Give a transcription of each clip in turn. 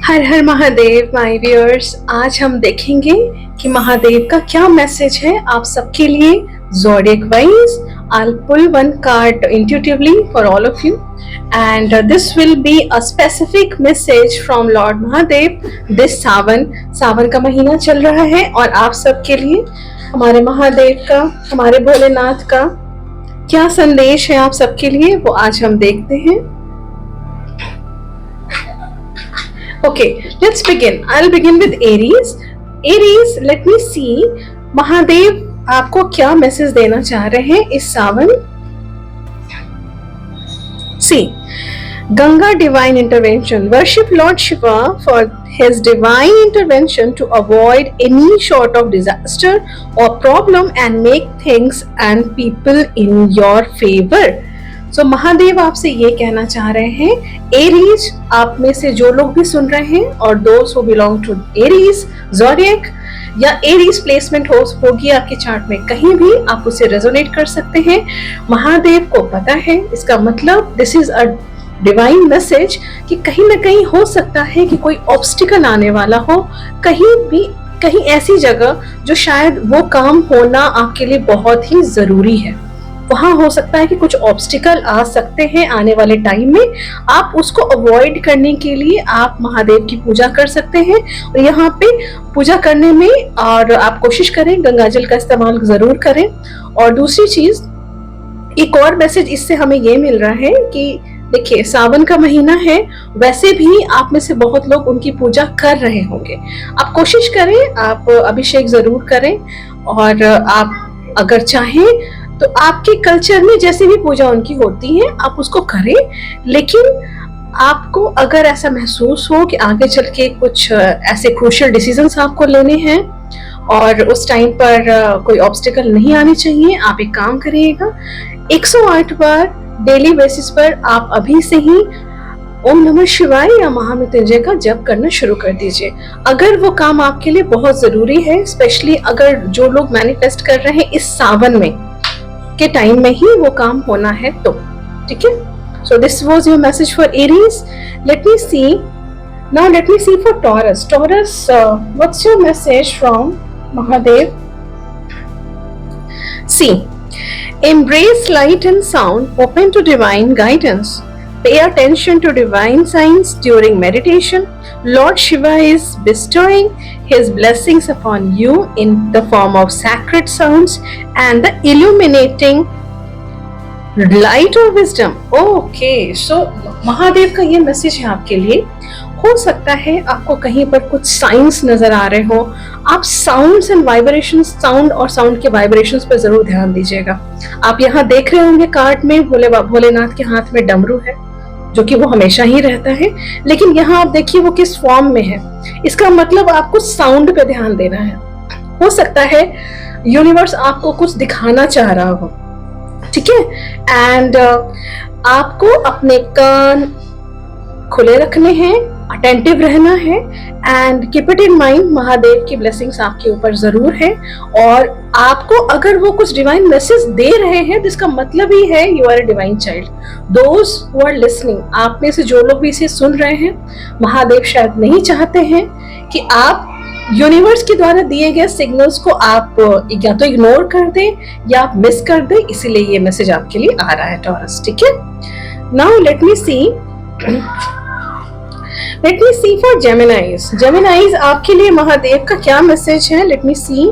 Her her Mahadev my viewers. आज हम देखेंगे कि महादेव का क्या मैसेज है आप सबके लिए zodiac wise. I'll pull one card intuitively for all of you, and this will be a specific message from Lord Mahadev. This सावन का महीना चल रहा है और आप सबके लिए हमारे महादेव का, हमारे भोलेनाथ का क्या संदेश है आप सबके लिए, वो आज हम देखते हैं। Okay, let's begin. I'll begin with Aries. Aries, let me see. Mahadev आपको क्या मैसेज देना चाह रहे हैं इस सावन। See, Ganga divine intervention. Worship Lord Shiva for his divine intervention to avoid any sort of disaster or problem and make things and people in your favor. So, Mahadev आपसे ये कहना चाह रहे हैं, एरीज आप में से जो लोग भी सुन रहे हैं और दोस्त who belong to Aries zodiac या एरीज प्लेसमेंट होगी आपके चार्ट में, कहीं भी आप उसे रेजोनेट कर सकते हैं। महादेव को पता है, इसका मतलब this is a divine message कि कहीं ना कहीं हो सकता है कि कोई ऑब्स्टिकल आने वाला हो, कहीं ऐसी जगह जो शायद वो काम होना आपके लिए बहुत ही जरूरी है, वहां हो सकता है कि कुछ ऑब्स्टिकल आ सकते हैं आने वाले टाइम में। आप उसको अवॉइड करने के लिए आप महादेव की पूजा कर सकते हैं और यहाँ पे पूजा करने में और आप कोशिश करें गंगाजल का इस्तेमाल जरूर करें। और दूसरी चीज, एक और मैसेज इससे हमें ये मिल रहा है कि देखिए सावन का महीना है, वैसे भी आप में से बहुत लोग उनकी पूजा कर रहे होंगे। आप कोशिश करें, आप अभिषेक जरूर करें और आप अगर चाहें तो आपके कल्चर में जैसे भी पूजा उनकी होती है आप उसको करें। लेकिन आपको अगर ऐसा महसूस हो कि आगे चल के कुछ ऐसे क्रूशियल डिसीजंस आपको लेने हैं और उस टाइम पर कोई ऑब्स्टिकल नहीं आने चाहिए, आप एक काम करिएगा, 108 बार डेली बेसिस पर आप अभी से ही ओम नमः शिवाय या महामृत्युंजय का जप करना शुरू कर दीजिए। अगर वो काम आपके लिए बहुत जरूरी है, स्पेशली अगर जो लोग मैनिफेस्ट कर रहे हैं इस सावन में के टाइम में ही वो काम होना है तो, ठीक है। So this was your message for Aries. Let me see for Taurus. What's your message from Mahadev? See, embrace light and sound, open to divine guidance. Pay attention to divine signs during meditation. Lord Shiva is bestowing his blessings upon you in the form of sacred sounds and the illuminating light of wisdom. Okay, so Mahadev का ये message है आपके लिए। हो सकता है आपको कहीं पर कुछ साइंस नजर आ रहे हो, आप साउंड्स एंड वाइब्रेशंस, साउंड और साउंड के वाइब्रेशंस पर जरूर ध्यान दीजिएगा। आप यहाँ देख रहे होंगे कार्ड में भोलेनाथ के हाथ में डमरू है, जो कि वो हमेशा ही रहता है, लेकिन यहाँ आप देखिए वो किस फॉर्म में है। इसका मतलब आपको साउंड पे ध्यान देना है। हो सकता है यूनिवर्स आपको कुछ दिखाना चाह रहा हो, ठीक है। एंड आपको अपने कान खुले रखने हैं, अटेंटिव रहना है and keep it in mind, Mahadev की ब्लेसिंग्स आपके ऊपर जरूर है। और आपको अगर वो कुछ डिवाइन मैसेज दे रहे हैं तो इसका मतलब ही है you are a divine child. Those who are listening, आप में से जो लोग भी इसे सुन रहे हैं, महादेव शायद नहीं चाहते हैं कि आप यूनिवर्स के द्वारा दिए गए सिग्नल्स को आप या तो इग्नोर कर दें या आप मिस कर दें, इसीलिए ये मैसेज आपके लिए आ रहा है टॉरस, ठीक है। Now let me see for Geminis. Geminis आपके लिए महादेव का क्या मैसेज है? Let me see.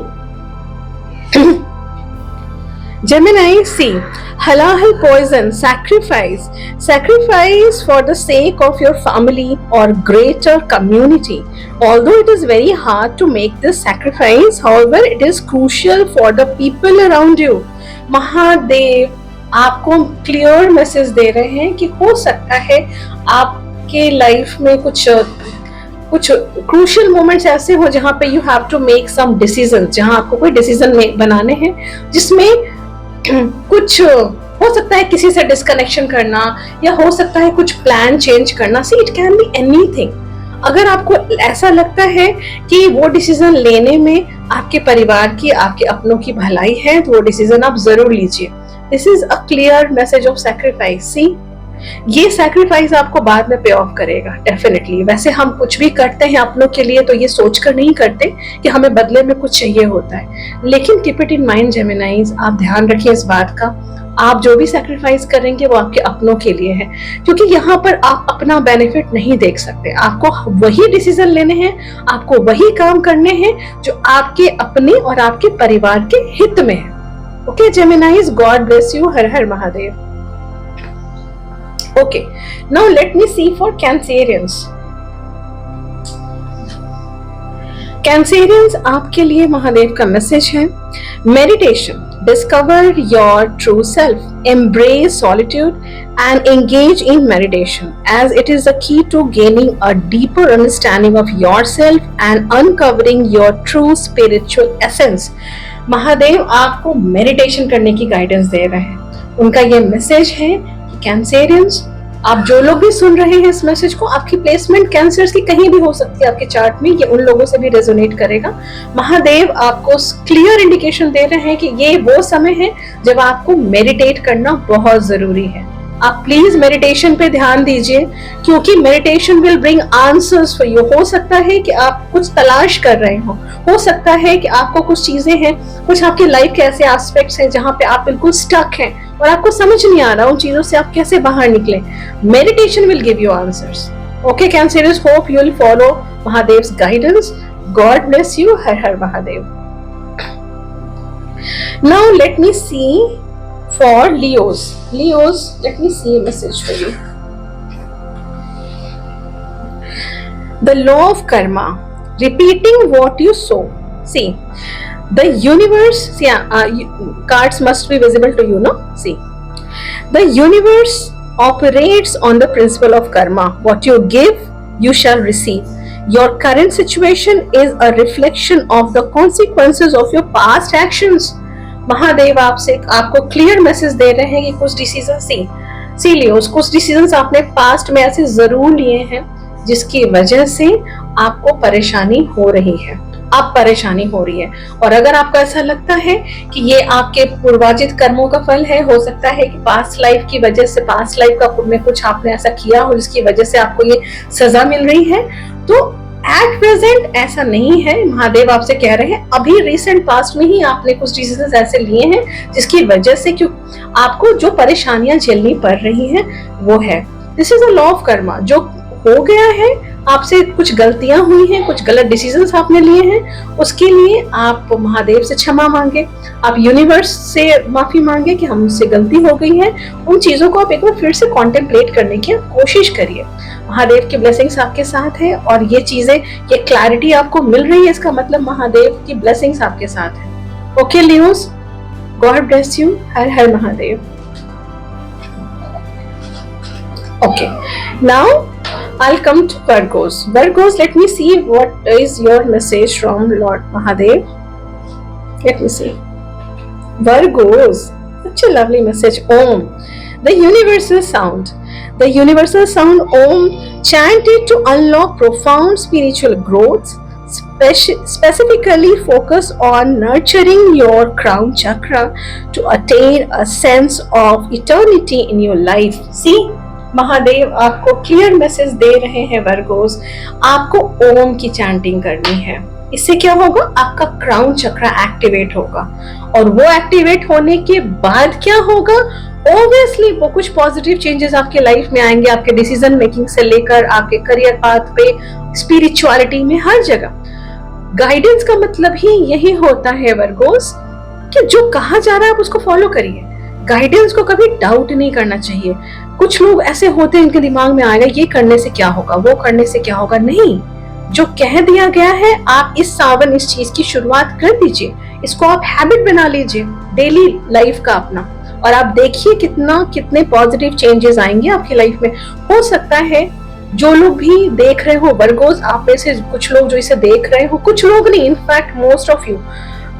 Gemini, see, halal poison, sacrifice for the sake of your family or greater community. Although it is very hard to make this sacrifice, however, it is crucial for the people around you. Mahadev आपको clear message दे रहे हैं कि हो सकता है आपके life में कुछ क्रूशियल मोमेंट्स ऐसे हो जहाँ पे you have to make some decision, जहाँ आपको कोई डिसीजन बनाने हैं जिसमें कुछ हो सकता है किसी से डिस्कनेक्शन करना या हो सकता है कुछ प्लान चेंज करना। सी, इट कैन बी एनीथिंग। अगर आपको ऐसा लगता है कि वो डिसीजन लेने में आपके परिवार की, आपके अपनों की भलाई है, तो वो डिसीजन आप जरूर लीजिए। This is a clear message of sacrifice. See, ये सैक्रिफाइस आपको बाद में पे ऑफ करेगा डेफिनेटली। वैसे हम कुछ भी करते हैं अपनों के लिए तो ये सोचकर नहीं करते कि हमें बदले में कुछ चाहिए होता है, लेकिन कीप इट इन माइंड जेमिनाइज, आप ध्यान रखिए इस बात का, आप जो भी सैक्रिफाइस करेंगे वो आपके अपनों के लिए है, क्योंकि यहाँ पर आप अपना बेनिफिट नहीं देख सकते। आपको वही डिसीजन लेने हैं, आपको वही काम करने हैं जो आपके अपने और आपके परिवार के हित में है। Okay जेमिनाइज, God bless you, her her Mahadev. Okay, now let me see for Cancerians. Cancerians, आपके लिए महादेव का मैसेज है, meditation, discover your true self, embrace solitude and engage in meditation as it is the key to gaining a deeper understanding of yourself and uncovering your true spiritual essence. Mahadev आपको meditation करने की guidance दे रहे हैं। उनका ये message है Cancerians, आप जो लोग भी सुन रहे हैं इस मैसेज को, आपकी प्लेसमेंट कैंसर्स की कहीं भी हो सकती है आपके चार्ट में, ये उन लोगों से भी रेजोनेट करेगा। महादेव आपको क्लियर इंडिकेशन दे रहे हैं कि ये वो समय है जब आपको मेडिटेट करना बहुत जरूरी है। आप प्लीज मेडिटेशन पे ध्यान दीजिए, क्योंकि meditation will bring answers for you. हो सकता है कि आप कुछ तलाश कर रहे हो सकता है कि आपको कुछ चीजें हैं, कुछ आपकी लाइफ के ऐसे एस्पेक्ट्स हैं जहां पे आप बिल्कुल स्टक हैं और आपको समझ नहीं आ रहा उन चीजों से आप कैसे बाहर निकले। Meditation will give you answers. Okay Cancerians, hope you will follow Mahadev's guidance. God bless you, her her Mahadev. Now let me see for Leos. Leos, let me see a message for you. The law of karma, repeating what you sow. See, the universe, see, cards must be visible to you, no? See, the universe operates on the principle of karma. What you give, you shall receive. Your current situation is a reflection of the consequences of your past actions. Mahadev आपको clear message दे रहे हैं कि कुछ decision सी Leos, कुछ decisions आपने past में ऐसे जरूर लिए हैं जिसकी वजह से आपको परेशानी हो रही है, आप परेशानी हो रही है। और अगर आपको ऐसा लगता है कि ये आपके पूर्वाजित कर्मों का फल है, हो सकता है कि पास्ट लाइफ की वजह से, पास्ट लाइफ का में कुछ आपने ऐसा किया हो जिसकी वजह से आपको ये सजा मिल रही है, तो एट प्रेजेंट ऐसा नहीं है। महादेव आपसे कह रहे हैं अभी रिसेंट पास्ट में ही आपने कुछ डिसीजंस ऐसे लिए हैं जिसकी वजह से क्यों आपको जो परेशानियां झेलनी पड़ रही हैं वो है। This is a law of Karma. जो हो गया है, आपसे कुछ गलतियां हुई हैं, कुछ गलत डिसीजंस आपने लिए हैं, उसके लिए आप महादेव से क्षमा मांगे, आप यूनिवर्स से माफी मांगे कि हमसे गलती हो गई है। उन चीजों को आप एक बार फिर से कॉन्टेम्पलेट करने की कोशिश करिए। महादेव की ब्लेसिंग्स आपके साथ है और ये चीजें, ये क्लैरिटी आपको मिल रही है, इसका मतलब महादेव की ब्लेसिंग्स आपके साथ है। Okay Leos, God bless you, her her Mahadev. Okay, now I'll come to Virgos. Virgos, let me see what is your message from Lord Mahadev. Let me see. Virgos, such a lovely message. Om, the universal sound. The universal sound Om, chanted to unlock profound spiritual growth, specifically focus on nurturing your crown chakra to attain a sense of eternity in your life. See? Mahadev आपको clear message दे रहे हैं Virgo's, आपको ओम की chanting करनी है। इससे क्या होगा, आपका क्राउन चक्रा एक्टिवेट होगा, और वो एक्टिवेट होने के बाद क्या होगा, ऑब्वियसली वो कुछ पॉजिटिव चेंजेस आपके लाइफ में आएंगे, आपके डिसीजन मेकिंग से लेकर आपके करियर पाथ पे, स्पिरिचुअलिटी में, हर जगह। गाइडेंस का मतलब ही यही होता है वर्गोस कि जो कहा जा रहा है आप उसको फॉलो करिए। गाइडेंस को कभी डाउट नहीं करना चाहिए। कुछ लोग ऐसे होते हैं इनके दिमाग में आएगा ये करने से क्या होगा, वो करने से क्या होगा। नहीं, जो कह दिया गया है आप इस सावन इस चीज की शुरुआत कर दीजिए, इसको आप हैबिट बना लीजिए डेली लाइफ का अपना, और आप देखिए कितने पॉजिटिव चेंजेस आएंगे आपकी लाइफ में। हो सकता है जो लोग भी देख रहे हो वर्गोस, आप में से कुछ लोग जो इसे देख रहे हो, कुछ लोग नहीं, इनफैक्ट मोस्ट ऑफ यू,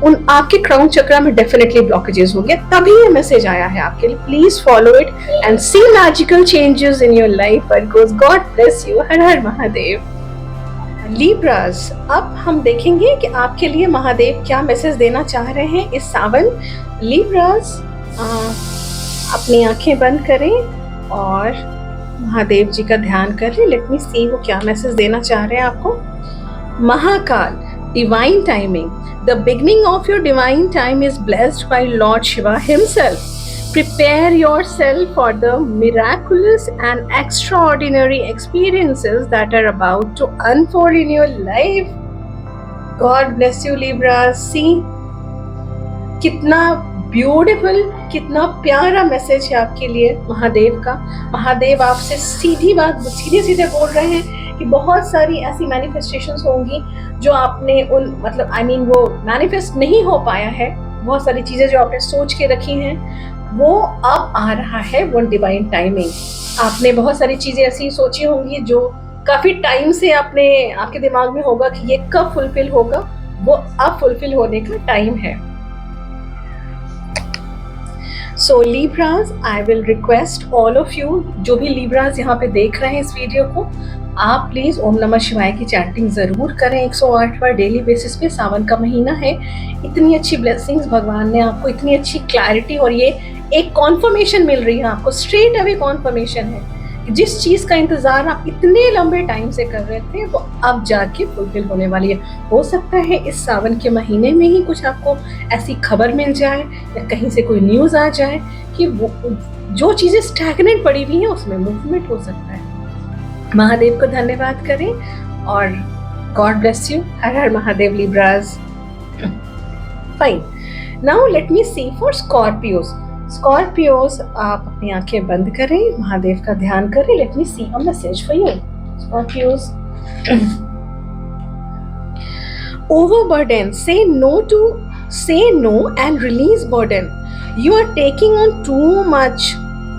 उन आपके क्राउन चक्रा में डेफिनेटली ब्लॉकेजेस होंगे, तभी ये मैसेज आया है आपके लिए। Please follow it and see magical changes in your life Virgos. God bless you, her her Mahadev. Libras, अब हम देखेंगे कि आपके लिए महादेव क्या मैसेज देना चाह रहे हैं इस सावन। लीब्रास, अपनी आंखें बंद करें और महादेव जी का ध्यान कर रहे। लेट मी सी वो क्या मैसेज देना चाह रहे हैं आपको। Mahakal, divine timing, the beginning of your divine time is blessed by lord Shiva himself. Prepare yourself for the miraculous and extraordinary experiences that are about to unfold in your life. God bless you Libras. See, कितना beautiful, कितना प्यारा message है आपके लिए महादेव का. महादेव आपसे सीधी बात, सीधे सीधे बोल रहे हैं कि बहुत सारी ऐसी मैनिफेस्टेशंस होंगी जो आपने वो मैनिफेस्ट नहीं हो पाया है. बहुत सारी चीजें जो आपने सोच के रखी हैं वो अब आ रहा है वो डिवाइन टाइमिंग. आपने बहुत सारी चीजें ऐसी सोची होंगी जो काफी टाइम से आपके दिमाग में होगा कि ये कब फुलफिल होगा, वो अब फुलफिल होने का टाइम है. So Libras, I will request all of you, जो भी लीब्रास यहाँ पे देख रहे हैं इस वीडियो को, आप प्लीज ओम नमः शिवाय की चैंटिंग जरूर करें 108 बार डेली बेसिस पे. सावन का महीना है, इतनी अच्छी ब्लेसिंग्स भगवान ने आपको, इतनी अच्छी क्लैरिटी, और ये एक कॉन्फर्मेशन मिल रही है आपको, स्ट्रेट अवे कॉन्फर्मेशन है कि जिस चीज का इंतजार आप इतने लंबे टाइम से कर रहे थे वो अब जाके फुलफिल होने वाली है. हो सकता है इस सावन के महीने में ही कुछ आपको ऐसी खबर मिल जाए या कहीं से कोई न्यूज आ जाए कि वो जो चीजें स्टैग्नेंट पड़ी हुई हैं उसमें मूवमेंट हो सकता है. महादेव को धन्यवाद करें और God bless you. Her her Mahadev Libras. Fine. Now let me see for Scorpios. Scorpios, आप अपनी आंखें बंद करें, महादेव का ध्यान करें. Let me see a message for you Scorpios. Overburden, say no and release burden. You are taking on too much,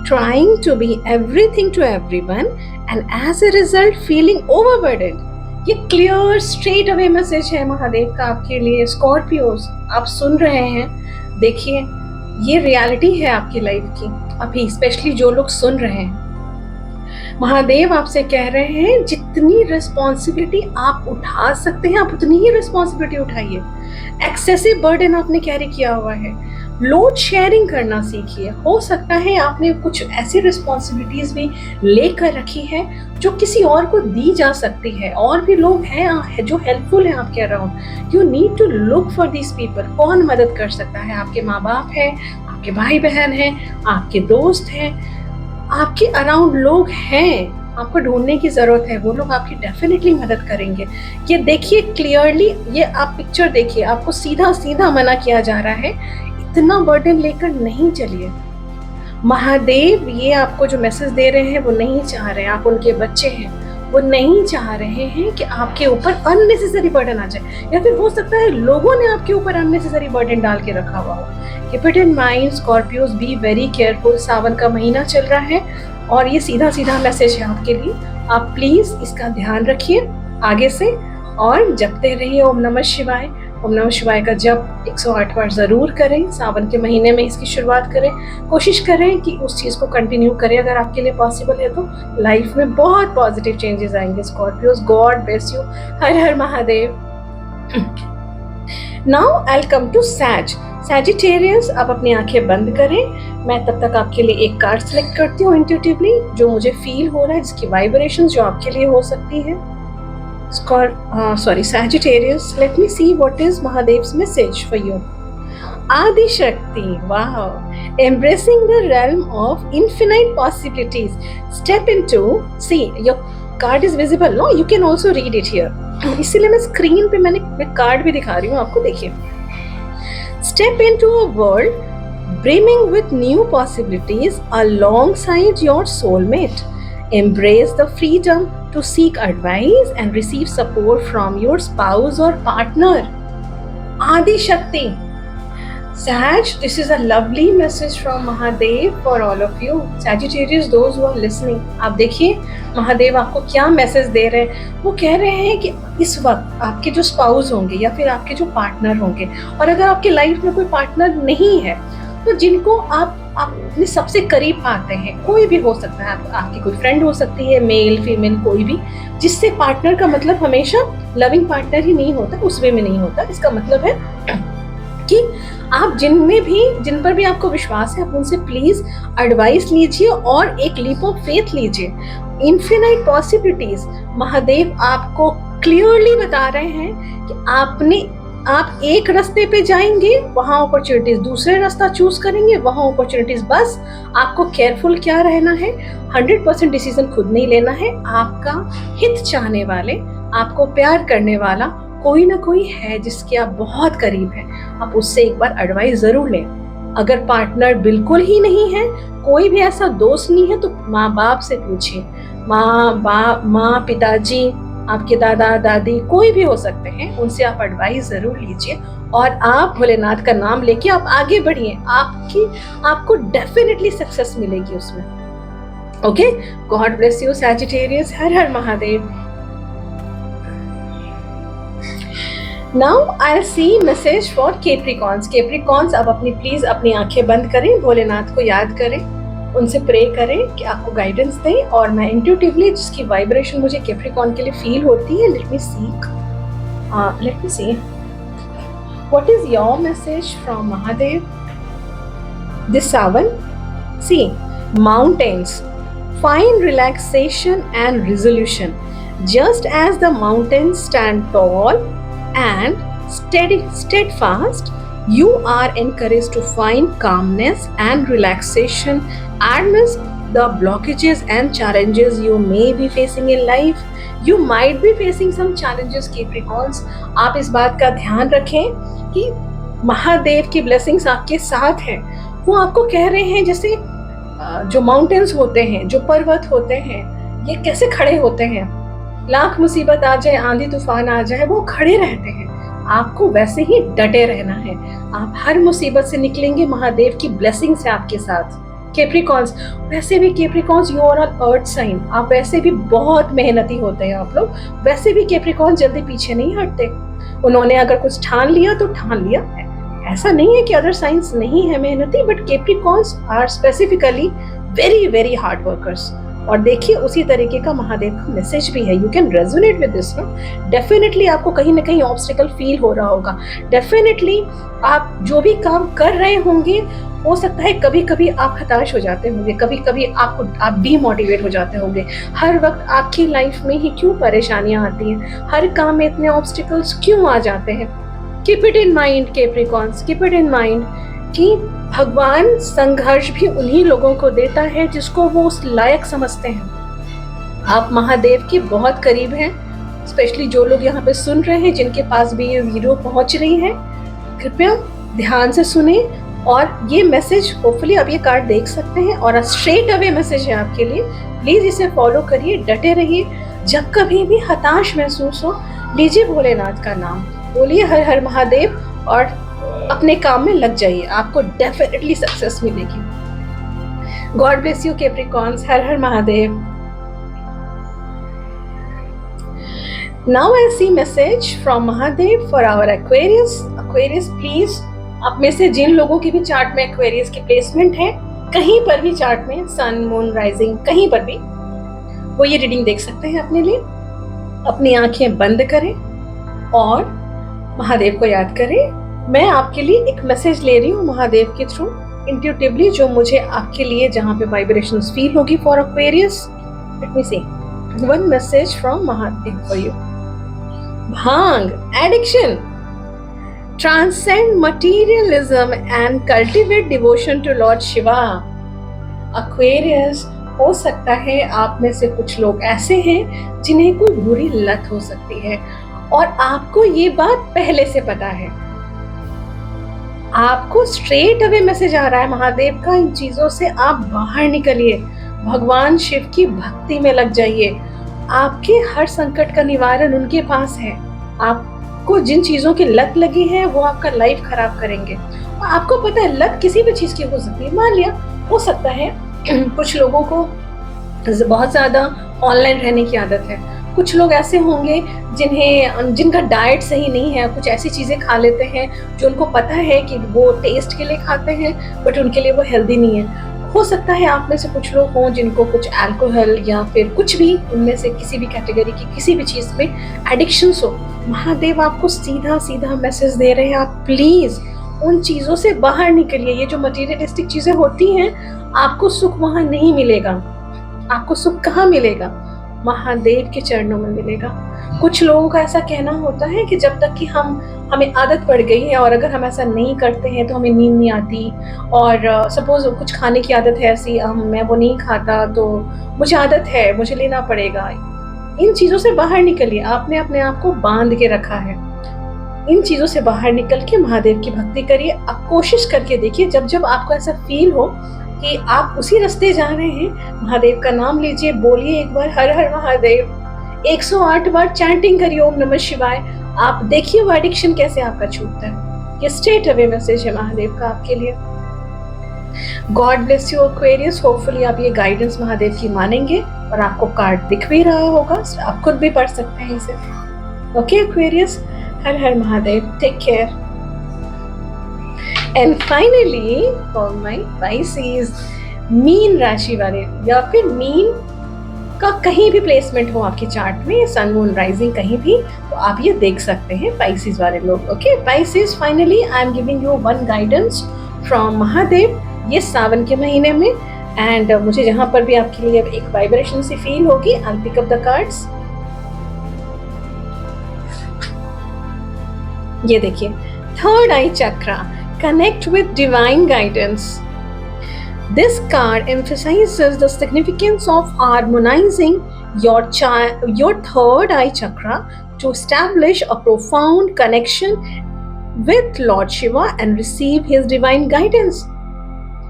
trying to be everything to everyone and as a result feeling overburdened. ये clear straight away message है महादेव का आपके लिए. Scorpios, आप सुन रहे हैं, देखिए ये रियलिटी है आपकी लाइफ की अभी, स्पेशली जो लोग सुन रहे हैं. महादेव आपसे कह रहे हैं जितनी रिस्पॉन्सिबिलिटी आप उठा सकते हैं आप उतनी ही रिस्पॉन्सिबिलिटी उठाइए. एक्सेसिव बर्डन आपने कैरी किया हुआ है, लोड शेयरिंग करना सीखिए. हो सकता है आपने कुछ ऐसी रिस्पॉन्सिबिलिटीज भी लेकर रखी है जो किसी और को दी जा सकती है. और भी लोग हैं जो हेल्पफुल हैं आपके around. You need to look for these people. कौन मदद कर सकता है? आपके माँ बाप हैं, आपके भाई बहन हैं, आपके दोस्त हैं, आपके अराउंड लोग हैं. आपको ढूंढने की जरूरत है, वो लोग आपकी डेफिनेटली मदद करेंगे. ये देखिए क्लियरली, ये आप पिक्चर देखिए, आपको सीधा सीधा मना किया जा रहा है इतना बर्डन लेकर नहीं चलिए. महादेव ये आपको जो मैसेज दे रहे हैं वो नहीं चाह रहे हैं, आप उनके बच्चे हैं, वो नहीं चाह रहे हैं कि आपके ऊपर अननेसेसरी बर्डन आ जाए, या फिर हो सकता है लोगों ने आपके ऊपर अननेसेसरी बर्डन डाल के रखा हुआ हो. Keep it in mind Scorpios, be very careful. Sawan का महीना चल रहा है और ये सीधा सीधा मैसेज है आपके लिए. आप प्लीज इसका ध्यान रखिए आगे से और जपते रहिए ओम नमः शिवाय. ओम नमः शिवाय का जप 108 बार जरूर करें. सावन के महीने में इसकी शुरुआत करें. कोशिश करें कि उस चीज को कंटिन्यू करें अगर आपके लिए पॉसिबल है तो. लाइफ में बहुत पॉजिटिव चेंजेस आएंगे Scorpios. God bless you. Her her Mahadev. Now I will come to Sagittarius. आप अपनी आंखें बंद करें. मैं तब तक आपके लिए एक कार्ड सिलेक्ट करती हूँ इंट्यूटिवली, जो मुझे फील हो रहा है, जिसकी वाइब्रेशंस जो आपके लिए हो सकती है. Sagittarius, let me see what is Mahadev's message for you. Adi Shakti, wow. Embracing the realm of infinite possibilities. Step into, see, your card is visible, no? You can also read it here. इसीलिए मैं screen पे मैं card भी दिखा रही हूँ आपको, देखिए. Step into a world brimming with new possibilities alongside your soulmate. Embrace the freedom to seek advice and receive support from your spouse or partner. Adi Shakti. Sag, this is a lovely message from Mahadev for all of you. Sagittarius, those who are listening. आप देखिए महादेव आपको क्या message दे रहे हैं. वो कह रहे हैं कि इस वक्त आपके जो स्पाउस होंगे या फिर आपके जो पार्टनर होंगे, और अगर आपके लाइफ में कोई पार्टनर नहीं है तो जिनको आप अपने सबसे करीब पाते हैं, कोई भी हो सकता है, आपकी कोई फ्रेंड हो सकती है, मेल फीमेल कोई भी, जिससे पार्टनर का मतलब हमेशा लविंग पार्टनर ही नहीं होता, उस वे में नहीं होता. इसका मतलब है कि आप जिन पर भी आपको विश्वास है, आप उनसे प्लीज एडवाइस लीजिए और एक लीप ऑफ फेथ लीजिए। इन्फिनाइट पॉसिबिलिटीज महादेव आपको क्लियरली बता रहे हैं कि आप एक रास्ते पे जाएंगे, वहां अपॉर्चुनिटीज, दूसरे रास्ता चूज करेंगे, वहां अपॉर्चुनिटीज। बस आपको केयरफुल क्या रहना है, 100% डिसीजन खुद नहीं लेना है। आपका हित चाहने वाले, आपको प्यार करने वाला कोई ना कोई है जिसके आप बहुत करीब हैं, आप उससे एक बार एडवाइस जरूर लें। अगर पार्टनर बिल्कुल ही नहीं है, कोई भी ऐसा दोस्त नहीं है, तो माँ बाप से पूछिए। माँ पिताजी, आपके दादा दादी, कोई भी हो सकते हैं, उनसे आप एडवाइस जरूर लीजिए और आप भोलेनाथ का नाम लेके आप आगे बढ़िए। आपको डेफिनेटली सक्सेस मिलेगी उसमें। Okay, God bless you Sagittarius. Her her Mahadev. Now I'll see message for Capricorns. Capricorns, अब प्लीज अपनी आंखें बंद करें, भोलेनाथ को याद करें, उनसे प्रे करें कि आपको गाइडेंस दें। और मैं इंट्यूटिवली जिसकी वाइब्रेशन मुझे कैप्रिकॉर्न के लिए फील होती है, let me see what is your message from Mahadev this Sawan. See, mountains find relaxation and resolution. Just as the mountains stand tall and steadfast, you are encouraged to find calmness and relaxation amidst the blockages and challenges you may be facing in life. You might be facing some challenges, Capricorns. आप इस बात का ध्यान रखें कि महादेव की blessings आपके साथ हैं। वो आपको कह रहे हैं, जैसे जो माउंटेन्स होते हैं, जो पर्वत होते हैं, ये कैसे खड़े होते हैं, लाख मुसीबत आ जाए, आंधी तूफान आ जाए, वो खड़े रहते हैं। आपको वैसे ही डटे रहना है। आप हर मुसीबत से निकलेंगे, महादेव की ब्लेसिंग्स है आपके साथ। कैप्रिकॉर्न्स, वैसे भी Capricorns you are on earth sign, आप वैसे भी बहुत मेहनती होते हैं आप लोग। वैसे भी कैप्रिकॉर्न्स जल्दी पीछे नहीं हटते। उन्होंने अगर कुछ ठान लिया तो ठान लिया है। ऐसा नहीं है कि अदर साइंस नहीं है मेहनती, but Capricorns are specifically very very hard workers. और देखिए, उसी तरीके का महादेव का मैसेज भी है। You can resonate with this know. Definitely आपको कहीं ना कहीं ऑब्स्टिकल फील हो रहा होगा। डेफिनेटली आप जो भी काम कर रहे होंगे, हो सकता है कभी कभी आप हताश हो जाते होंगे, कभी कभी आप डीमोटिवेट हो जाते होंगे। हर वक्त आपकी लाइफ में ही क्यों परेशानियां आती हैं, हर काम में इतने ऑब्स्टिकल्स क्यों आ जाते हैं। Keep it in mind Capricorns, keep it in mind कि भगवान संघर्ष भी उन्हीं लोगों को देता है जिसको वो उस लायक समझते हैं। आप महादेव के बहुत करीब हैं, स्पेशली जो लोग यहाँ पे सुन रहे हैं, जिनके पास भी ये वीडियो पहुंच रही है, कृपया ध्यान से सुने। और ये मैसेज, होपफुली आप ये कार्ड देख सकते हैं और स्ट्रेट अवे मैसेज है आपके लिए। प्लीज इसे फॉलो करिए, डटे रहिए। जब कभी भी हताश महसूस हो, लीजिए भोलेनाथ का नाम, बोलिए हर हर महादेव और अपने काम में लग जाइए। आपको डेफिनेटली सक्सेस मिलेगी। God bless you Capricorns. Har her Mahadev. Now I see message from Mahadev for our Aquarius. Aquarius, please आप में से जिन लोगों की भी चार्ट में एक्वेरियस की प्लेसमेंट है, कहीं पर भी चार्ट में सन मून राइजिंग कहीं पर भी, वो ये रीडिंग देख सकते हैं अपने लिए। अपनी आंखें बंद करें और महादेव को याद करें। मैं आपके लिए एक मैसेज ले रही हूँ महादेव के थ्रू, इंट्यूटिवली, जो मुझे आपके लिए जहाँ पे वाइब्रेशंस फील होगी for Aquarius. Let me see one message from Mahadev for you. Bhang addiction, transcend materialism and cultivate devotion to lord Shiva. Aquarius, हो सकता है आप में से कुछ लोग ऐसे हैं जिन्हें कोई बुरी लत हो सकती है और आपको ये बात पहले से पता है। आपको स्ट्रेट अवे मैसेज आ रहा है महादेव का, इन चीजों से आप बाहर निकलिए, भगवान शिव की भक्ति में लग जाइए। आपके हर संकट का निवारण उनके पास है। आपको जिन चीजों की लत लगी है वो आपका लाइफ खराब करेंगे। आपको पता है लत किसी भी चीज की हो सकती है। मान लिया, हो सकता है कुछ लोगों को बहुत ज्यादा ऑनलाइन रहने की आदत है, कुछ लोग ऐसे होंगे जिनका डाइट सही नहीं है, कुछ ऐसी चीजें खा लेते हैं जो उनको पता है कि वो टेस्ट के लिए खाते हैं बट उनके लिए वो हेल्दी नहीं है। हो सकता है आप में से कुछ लोग हों जिनको कुछ अल्कोहल या फिर कुछ भी उनमें से किसी भी कैटेगरी की किसी भी चीज में एडिक्शंस हो। महादेव आपको सीधा सीधा मैसेज दे रहे हैं, आप प्लीज उन चीज़ों से बाहर निकलिए। ये जो मटेरियलिस्टिक चीज़ें होती हैं, आपको सुख वहाँ नहीं मिलेगा। आपको सुख कहाँ मिलेगा? महादेव के चरणों में मिलेगा। कुछ लोगों का ऐसा कहना होता है कि जब तक कि हमें आदत पड़ गई है और अगर हम ऐसा नहीं करते हैं तो हमें नींद नहीं आती, और सपोज कुछ खाने की आदत है ऐसी, मैं वो नहीं खाता तो मुझे आदत है, मुझे लेना पड़ेगा। इन चीज़ों से बाहर निकलिए। आपने अपने आप को बांध के रखा है। इन चीज़ों से बाहर निकल के महादेव की भक्ति करिए। आप कोशिश करके देखिए, जब जब आपको ऐसा फील हो कि आप उसी रास्ते जा रहे हैं, महादेव का नाम लीजिए, बोलिए एक बार हर हर महादेव, 108 बार चैंटिंग करिए ओम नमः शिवाय। आप देखिए वो एडिक्शन कैसे आपका छूटता है। ये स्ट्रेट अवे मैसेज है महादेव का आपके लिए। God bless you Aquarius. Hopefully आप ये गाइडेंस महादेव की मानेंगे और आपको कार्ड दिख भी रहा होगा, आप खुद भी पढ़ सकते हैं इसे। Okay Aquarius, Har her Mahadev, take care. And finally for my Pisces, मीन राशि वाले या फिर मीन का कहीं भी प्लेसमेंट हो आपके चार्ट में, सन मून राइजिंग कहीं भी, तो आप ये देख सकते हैं पाइसेस वाले लोग। Okay Pisces, finally I am giving you one guidance from Mahadev ये सावन के महीने में। एंड मुझे जहां पर भी आपके लिए एक वाइब्रेशन सी फील होगी, I will pick up the cards. ये देखिए, third eye chakra, connect with divine guidance. This card emphasizes the significance of harmonizing your third eye chakra to establish a profound connection with Lord Shiva and receive his divine guidance.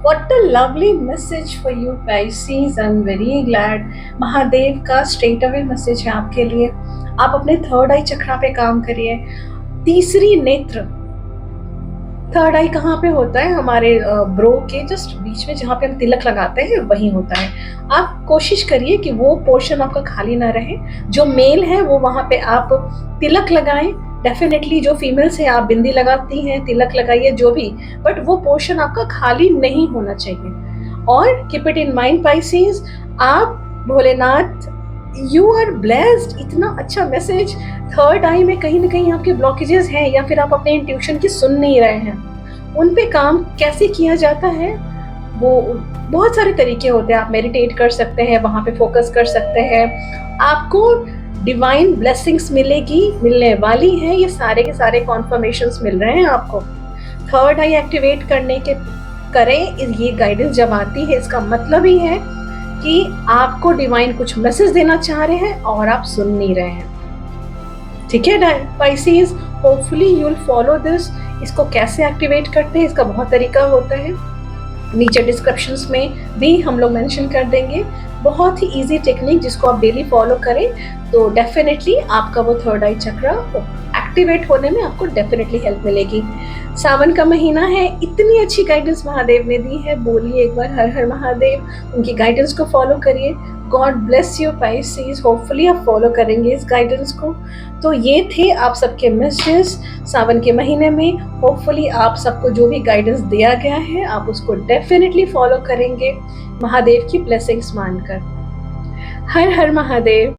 What a lovely message for you Pisces. I'm very glad. Mahadev का straight away message है आपके लिए। आप अपने third eye चक्रा पे काम करिए। तीसरी नेत्र, थर्ड आई कहाँ पे होता है? हमारे ब्रो के जस्ट बीच में, जहाँ पे हम तिलक लगाते हैं वहीं होता है। आप कोशिश करिए कि वो पोर्शन आपका खाली ना रहे। जो मेल है वो वहाँ पे आप तिलक लगाएं। डेफिनेटली जो फीमेल्स है, आप बिंदी लगाती हैं, तिलक लगाइए, जो भी, बट वो पोर्शन आपका खाली नहीं होना चाहिए। और keep it in mind Pisces, आप भोलेनाथ, यू आर ब्लेस्ड। इतना अच्छा मैसेज। थर्ड आई में कहीं ना कहीं आपके ब्लॉकेजेस हैं या फिर आप अपने इंट्यूशन की सुन नहीं रहे हैं। उन पे काम कैसे किया जाता है? वो बहुत सारे तरीके होते हैं। आप मेडिटेट कर सकते हैं, वहाँ पे फोकस कर सकते हैं, आपको डिवाइन ब्लेसिंग्स मिलने वाली हैं। ये सारे के सारे कॉन्फर्मेशंस मिल रहे हैं आपको। थर्ड आई एक्टिवेट करने के करें, ये गाइडेंस जब आती है इसका मतलब ही है कि आपको डिवाइन कुछ मैसेज देना चाह रहे हैं और आप सुन नहीं रहे हैं। ठीक है Pisces, hopefully you will follow this. इसको कैसे एक्टिवेट करते हैं, इसका बहुत तरीका होता है, नीचे डिस्क्रिप्शंस में भी हम लोग मेंशन कर देंगे। बहुत ही इजी टेक्निक, जिसको आप डेली फॉलो करें तो डेफिनेटली आपका वो थर्ड आई चक्रा एक्टिवेट होने में आपको डेफिनेटली हेल्प मिलेगी। सावन का महीना है, इतनी अच्छी गाइडेंस महादेव ने दी है, बोलिए एक बार हर हर महादेव। उनकी गाइडेंस को फॉलो करिए। God bless you Pisces. Hopefully आप फॉलो करेंगे इस गाइडेंस को। तो ये थे आप सबके मैसेजेस सावन के महीने में। होपफुली आप सबको जो भी गाइडेंस दिया गया है आप उसको डेफिनेटली फॉलो करेंगे, महादेव की ब्लेसिंग्स मानकर। हर हर महादेव।